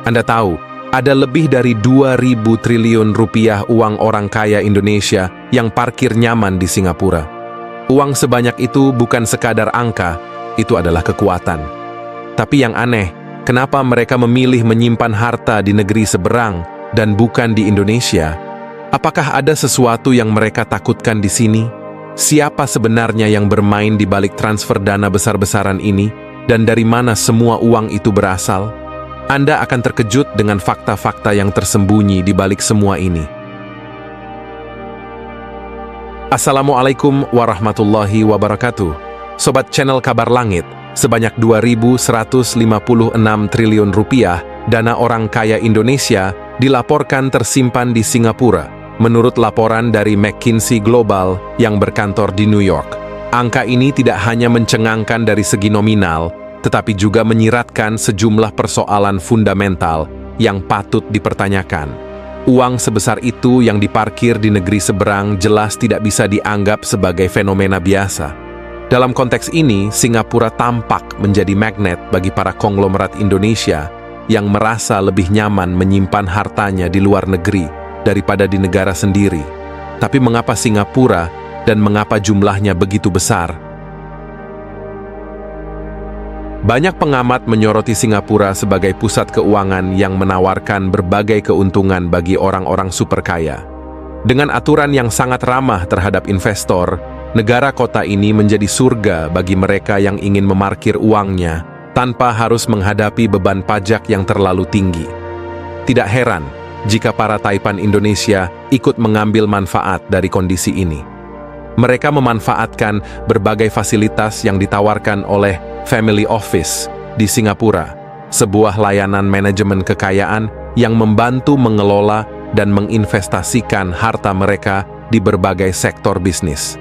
Anda tahu, ada lebih dari 2.000 triliun rupiah uang orang kaya Indonesia yang parkir nyaman di Singapura. Uang sebanyak itu bukan sekadar angka, itu adalah kekuatan. Tapi yang aneh, kenapa mereka memilih menyimpan harta di negeri seberang dan bukan di Indonesia? Apakah ada sesuatu yang mereka takutkan di sini? Siapa sebenarnya yang bermain di balik transfer dana besar-besaran ini? Dan dari mana semua uang itu berasal? Anda akan terkejut dengan fakta-fakta yang tersembunyi di balik semua ini. Assalamualaikum warahmatullahi wabarakatuh. Sobat channel Kabar Langit, sebanyak 2.156 triliun rupiah dana orang kaya Indonesia dilaporkan tersimpan di Singapura, menurut laporan dari McKinsey Global yang berkantor di New York. Angka ini tidak hanya mencengangkan dari segi nominal, tetapi juga menyiratkan sejumlah persoalan fundamental yang patut dipertanyakan. Uang sebesar itu yang diparkir di negeri seberang jelas tidak bisa dianggap sebagai fenomena biasa. Dalam konteks ini, Singapura tampak menjadi magnet bagi para konglomerat Indonesia yang merasa lebih nyaman menyimpan hartanya di luar negeri daripada di negara sendiri. Tapi mengapa Singapura dan mengapa jumlahnya begitu besar? Banyak pengamat menyoroti Singapura sebagai pusat keuangan yang menawarkan berbagai keuntungan bagi orang-orang super kaya. Dengan aturan yang sangat ramah terhadap investor, negara kota ini menjadi surga bagi mereka yang ingin memarkir uangnya tanpa harus menghadapi beban pajak yang terlalu tinggi. Tidak heran jika para taipan Indonesia ikut mengambil manfaat dari kondisi ini. Mereka memanfaatkan berbagai fasilitas yang ditawarkan oleh Family Office di Singapura, sebuah layanan manajemen kekayaan yang membantu mengelola dan menginvestasikan harta mereka di berbagai sektor bisnis.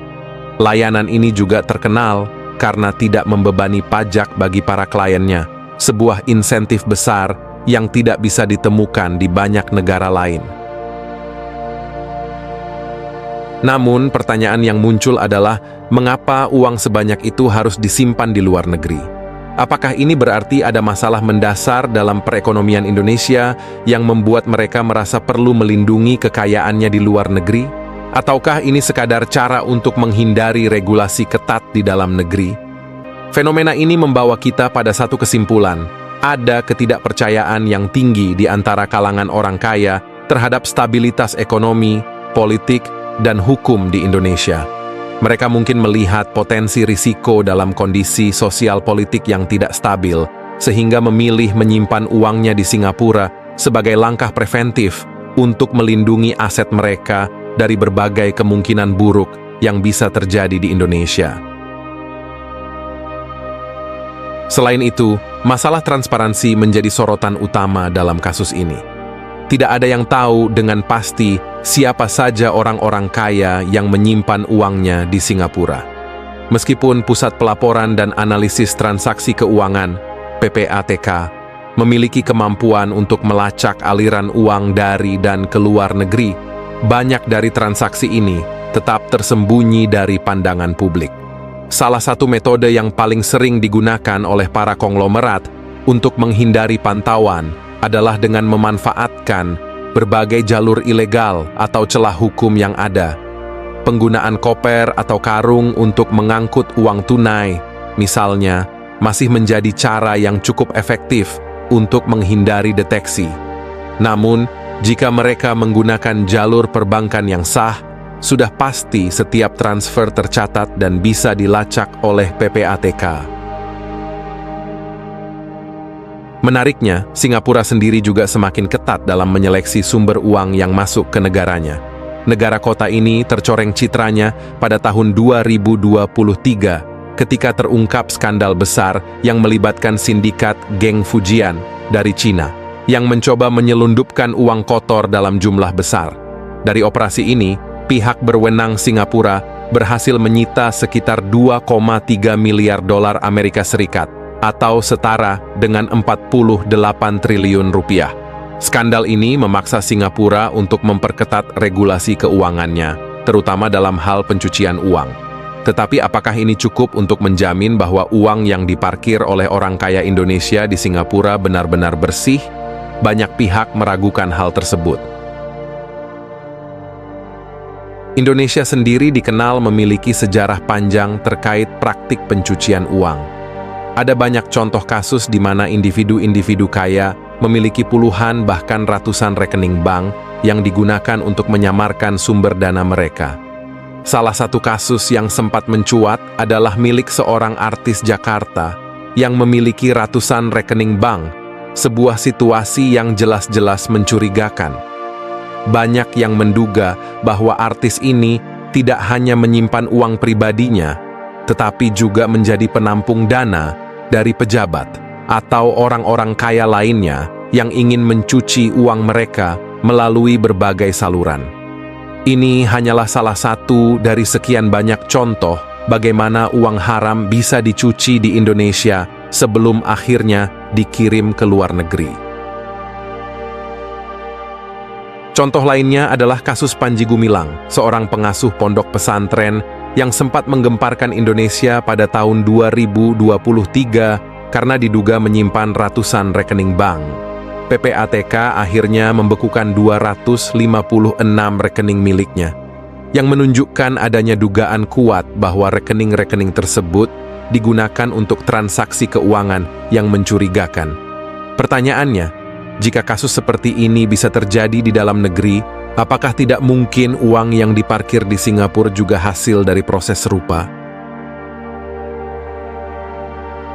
Layanan ini juga terkenal karena tidak membebani pajak bagi para kliennya, sebuah insentif besar yang tidak bisa ditemukan di banyak negara lain. Namun, pertanyaan yang muncul adalah, mengapa uang sebanyak itu harus disimpan di luar negeri? Apakah ini berarti ada masalah mendasar dalam perekonomian Indonesia yang membuat mereka merasa perlu melindungi kekayaannya di luar negeri? Ataukah ini sekadar cara untuk menghindari regulasi ketat di dalam negeri? Fenomena ini membawa kita pada satu kesimpulan, ada ketidakpercayaan yang tinggi di antara kalangan orang kaya terhadap stabilitas ekonomi, politik, dan hukum di Indonesia. Mereka mungkin melihat potensi risiko dalam kondisi sosial politik yang tidak stabil, sehingga memilih menyimpan uangnya di Singapura sebagai langkah preventif untuk melindungi aset mereka dari berbagai kemungkinan buruk yang bisa terjadi di Indonesia. Selain itu, masalah transparansi menjadi sorotan utama dalam kasus ini. Tidak ada yang tahu dengan pasti siapa saja orang-orang kaya yang menyimpan uangnya di Singapura. Meskipun Pusat Pelaporan dan Analisis Transaksi Keuangan (PPATK) memiliki kemampuan untuk melacak aliran uang dari dan ke luar negeri, banyak dari transaksi ini tetap tersembunyi dari pandangan publik. Salah satu metode yang paling sering digunakan oleh para konglomerat untuk menghindari pantauan adalah dengan memanfaatkan berbagai jalur ilegal atau celah hukum yang ada. Penggunaan koper atau karung untuk mengangkut uang tunai, misalnya, masih menjadi cara yang cukup efektif untuk menghindari deteksi. Namun, jika mereka menggunakan jalur perbankan yang sah, sudah pasti setiap transfer tercatat dan bisa dilacak oleh PPATK. Menariknya, Singapura sendiri juga semakin ketat dalam menyeleksi sumber uang yang masuk ke negaranya. Negara kota ini tercoreng citranya pada tahun 2023 ketika terungkap skandal besar yang melibatkan sindikat geng Fujian dari Cina yang mencoba menyelundupkan uang kotor dalam jumlah besar. Dari operasi ini, pihak berwenang Singapura berhasil menyita sekitar 2,3 miliar dolar Amerika Serikat atau setara dengan 48 triliun rupiah. Skandal ini memaksa Singapura untuk memperketat regulasi keuangannya, terutama dalam hal pencucian uang. Tetapi apakah ini cukup untuk menjamin bahwa uang yang diparkir oleh orang kaya Indonesia di Singapura benar-benar bersih? banyak pihak meragukan hal tersebut. Indonesia sendiri dikenal memiliki sejarah panjang terkait praktik pencucian uang. Ada banyak contoh kasus di mana individu-individu kaya memiliki puluhan bahkan ratusan rekening bank yang digunakan untuk menyamarkan sumber dana mereka. Salah satu kasus yang sempat mencuat adalah milik seorang artis Jakarta yang memiliki ratusan rekening bank, sebuah situasi yang jelas-jelas mencurigakan. Banyak yang menduga bahwa artis ini tidak hanya menyimpan uang pribadinya, tetapi juga menjadi penampung dana dari pejabat atau orang-orang kaya lainnya yang ingin mencuci uang mereka melalui berbagai saluran. Ini hanyalah salah satu dari sekian banyak contoh bagaimana uang haram bisa dicuci di Indonesia sebelum akhirnya dikirim ke luar negeri. Contoh lainnya adalah kasus Panji Gumilang, seorang pengasuh pondok pesantren yang sempat menggemparkan Indonesia pada tahun 2023 karena diduga menyimpan ratusan rekening bank. PPATK akhirnya membekukan 256 rekening miliknya, yang menunjukkan adanya dugaan kuat bahwa rekening-rekening tersebut digunakan untuk transaksi keuangan yang mencurigakan. Pertanyaannya, jika kasus seperti ini bisa terjadi di dalam negeri, apakah tidak mungkin uang yang diparkir di Singapura juga hasil dari proses serupa?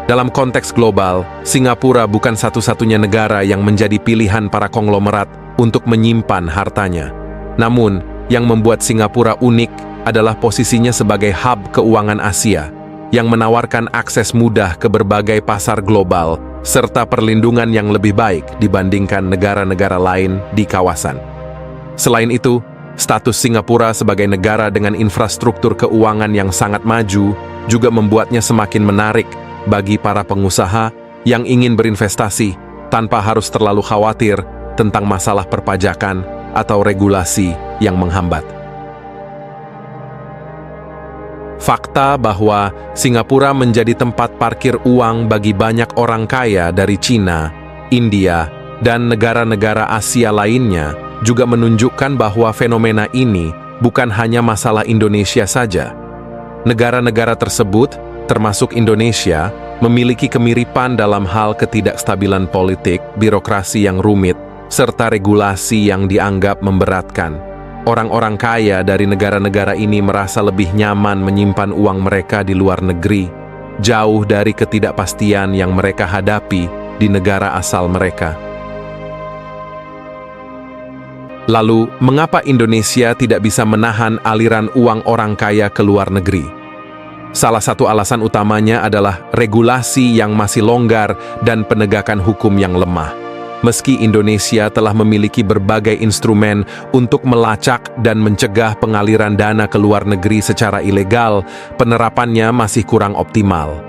Dalam konteks global, Singapura bukan satu-satunya negara yang menjadi pilihan para konglomerat untuk menyimpan hartanya. Namun, yang membuat Singapura unik adalah posisinya sebagai hub keuangan Asia, yang menawarkan akses mudah ke berbagai pasar global, serta perlindungan yang lebih baik dibandingkan negara-negara lain di kawasan. Selain itu, status Singapura sebagai negara dengan infrastruktur keuangan yang sangat maju juga membuatnya semakin menarik bagi para pengusaha yang ingin berinvestasi tanpa harus terlalu khawatir tentang masalah perpajakan atau regulasi yang menghambat. Fakta bahwa Singapura menjadi tempat parkir uang bagi banyak orang kaya dari Cina, India, dan negara-negara Asia lainnya juga menunjukkan bahwa fenomena ini bukan hanya masalah Indonesia saja. Negara-negara tersebut, termasuk Indonesia, memiliki kemiripan dalam hal ketidakstabilan politik, birokrasi yang rumit, serta regulasi yang dianggap memberatkan. Orang-orang kaya dari negara-negara ini merasa lebih nyaman menyimpan uang mereka di luar negeri, jauh dari ketidakpastian yang mereka hadapi di negara asal mereka. Lalu, mengapa Indonesia tidak bisa menahan aliran uang orang kaya ke luar negeri? Salah satu alasan utamanya adalah regulasi yang masih longgar dan penegakan hukum yang lemah. Meski Indonesia telah memiliki berbagai instrumen untuk melacak dan mencegah pengaliran dana ke luar negeri secara ilegal, penerapannya masih kurang optimal.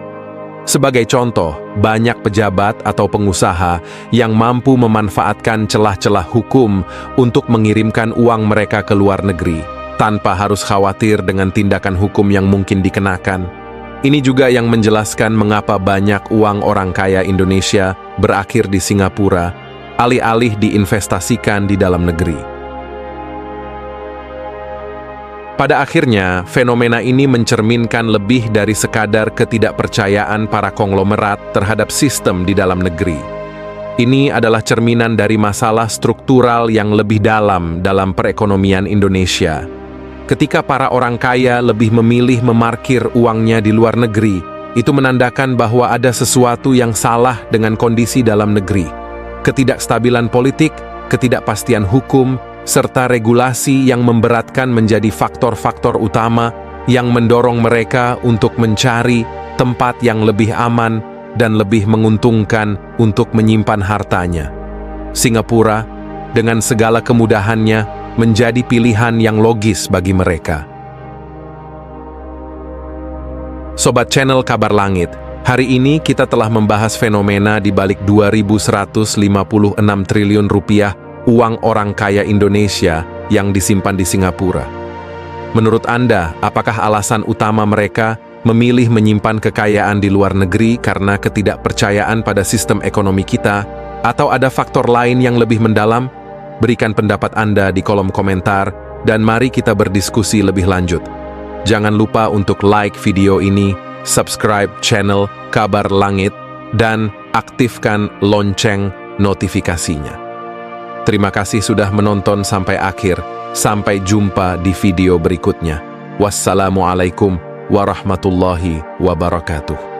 Sebagai contoh, banyak pejabat atau pengusaha yang mampu memanfaatkan celah-celah hukum untuk mengirimkan uang mereka ke luar negeri, tanpa harus khawatir dengan tindakan hukum yang mungkin dikenakan. Ini juga yang menjelaskan mengapa banyak uang orang kaya Indonesia berakhir di Singapura, alih-alih diinvestasikan di dalam negeri. Pada akhirnya, fenomena ini mencerminkan lebih dari sekadar ketidakpercayaan para konglomerat terhadap sistem di dalam negeri. Ini adalah cerminan dari masalah struktural yang lebih dalam perekonomian Indonesia. Ketika para orang kaya lebih memilih memarkir uangnya di luar negeri, itu menandakan bahwa ada sesuatu yang salah dengan kondisi dalam negeri. Ketidakstabilan politik, ketidakpastian hukum, serta regulasi yang memberatkan menjadi faktor-faktor utama yang mendorong mereka untuk mencari tempat yang lebih aman dan lebih menguntungkan untuk menyimpan hartanya. Singapura, dengan segala kemudahannya, menjadi pilihan yang logis bagi mereka. Sobat channel Kabar Langit, hari ini kita telah membahas fenomena di balik 2.156 triliun rupiah uang orang kaya Indonesia yang disimpan di Singapura. Menurut Anda, apakah alasan utama mereka memilih menyimpan kekayaan di luar negeri karena ketidakpercayaan pada sistem ekonomi kita, Atau ada faktor lain yang lebih mendalam? Berikan pendapat Anda di kolom komentar dan mari kita berdiskusi lebih lanjut. Jangan lupa untuk like video ini, subscribe channel Kabar Langit, dan aktifkan lonceng notifikasinya. Terima kasih sudah menonton sampai akhir. Sampai jumpa di video berikutnya. Wassalamualaikum warahmatullahi wabarakatuh.